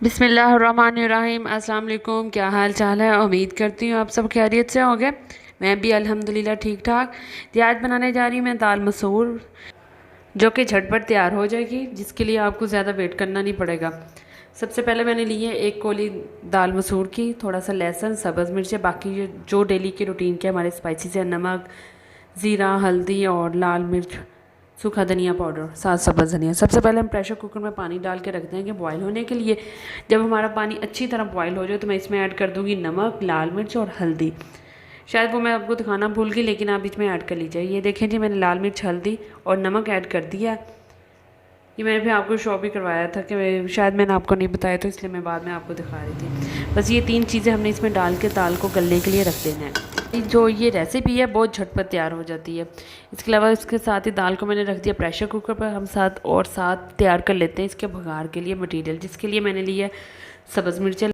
बिस्मिल्लाहिर्रहमानिर्रहीम। अस्सलाम वालेकुम। क्या हाल चाल है? उम्मीद करती हूँ आप सब खैरियत से होंगे। मैं भी अल्हम्दुलिल्लाह ठीक ठाक। तो आज बनाने जा रही हूँ मैं दाल मसूर, जो कि झटपट तैयार हो जाएगी, जिसके लिए आपको ज़्यादा वेट करना नहीं पड़ेगा। सबसे पहले मैंने ली है 1 कौली दाल मसूर की, थोड़ा सा लहसुन, सब्ज़ मिर्चें, बाकी जो डेली के रूटीन के हमारे स्पाइसेस हैं, नमक, ज़ीरा, हल्दी और लाल मिर्च, सूखा धनिया पाउडर, साथ सब्ज़ धनिया। सबसे पहले हम प्रेशर कुकर में पानी डाल के रख देंगे बॉईल होने के लिए। जब हमारा पानी अच्छी तरह बॉईल हो जाए तो मैं इसमें ऐड कर दूँगी नमक, लाल मिर्च और हल्दी। शायद वो मैं आपको दिखाना भूल गई, लेकिन आप इसमें ऐड कर लीजिए। ये देखें जी, मैंने लाल मिर्च, हल्दी और नमक ऐड कर दिया। ये मैंने भी आपको शो भी करवाया था कि शायद मैंने आपको नहीं बताया, तो इसलिए मैं बाद में आपको दिखा रही थी। बस ये 3 चीज़ें हमने इसमें डाल के दाल को गलने के लिए रख देना है। जो ये रेसिपी है बहुत झटपट तैयार हो जाती है। इसके अलावा इसके साथ ही दाल को मैंने रख दिया प्रेशर कुकर पर। हम साथ तैयार कर लेते हैं इसके भगार के लिए मटीरियल, जिसके लिए मैंने लिया सब्ज़ मिर्चें,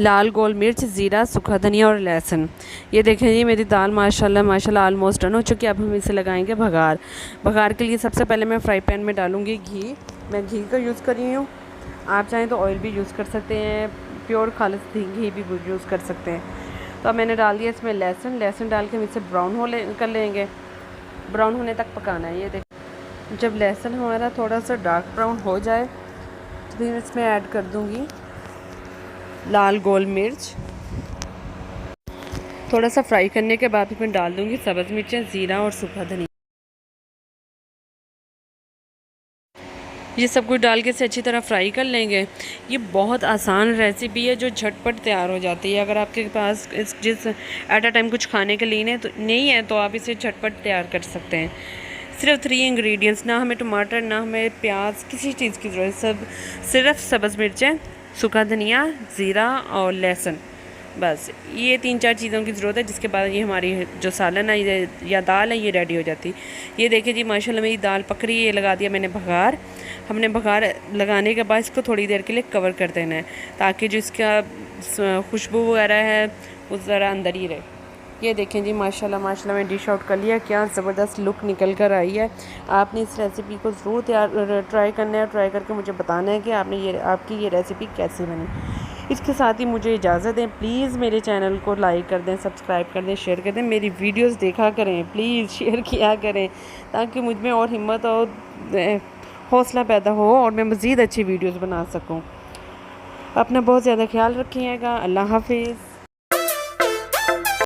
लाल गोल मिर्च, ज़ीरा, सूखा धनिया और लहसुन। ये देखें जी, मेरी दाल माशाल्लाह ऑलमोस्ट डन हो चुकी है। अब हम इसे लगाएंगे भगार। भगार के लिए सबसे पहले मैं फ्राई पैन में डालूंगी घी। मैं घी का यूज़ कर रही हूँ, आप चाहें तो ऑयल भी यूज़ कर सकते हैं, प्योर खालिस घी भी यूज़ कर सकते हैं। तो अब मैंने डाल दिया इसमें लहसुन डाल के हम इसे ब्राउन कर लेंगे। ब्राउन होने तक पकाना है। ये देखें, जब लहसुन हमारा थोड़ा सा डार्क ब्राउन हो जाए तो फिर इसमें ऐड कर दूँगी लाल गोल मिर्च। थोड़ा सा फ्राई करने के बाद इसमें डाल दूंगी सब्ज़ मिर्चें, ज़ीरा और सूखा धनिया। ये सब कुछ डाल के इसे अच्छी तरह फ्राई कर लेंगे। ये बहुत आसान रेसिपी है जो झटपट तैयार हो जाती है। अगर आपके पास जिस एट अ टाइम कुछ खाने के लिए नहीं है तो आप इसे झटपट तैयार कर सकते हैं। सिर्फ 3 इंग्रेडिएंट्स, ना हमें टमाटर, ना हमें प्याज, किसी चीज़ की ज़रूरत, सिर्फ सब्ज़ मिर्चें, सूखा धनिया, ज़ीरा और लहसुन। बस ये 3-4 चीज़ों की ज़रूरत है, जिसके बाद ये हमारी जो सालन है या दाल है ये रेडी हो जाती। ये देखिए जी, माशाल्लाह मेरी दाल पक रही है। ये लगा दिया मैंने भगार। हमने भगार लगाने के बाद इसको थोड़ी देर के लिए कवर कर देना है, ताकि जो इसका खुशबू वगैरह है वो ज़रा अंदर ही रहे। ये देखें जी, माशाल्लाह मैं डिश आउट कर लिया। क्या ज़बरदस्त लुक निकल कर आई है। आपने इस रेसिपी को ज़रूर ट्राई करना है। ट्राई करके मुझे बताना है कि आपकी ये रेसिपी कैसी बनी। इसके साथ ही मुझे इजाज़त दें। प्लीज़ मेरे चैनल को लाइक कर दें, सब्सक्राइब कर दें, शेयर कर दें। मेरी वीडियोस देखा करें, प्लीज़ शेयर किया करें, ताकि मुझ में और हिम्मत और हौसला पैदा हो और मैं मज़ीद अच्छी वीडियोस बना सकूं। अपना बहुत ज़्यादा ख्याल रखिएगा। अल्लाह हाफिज़।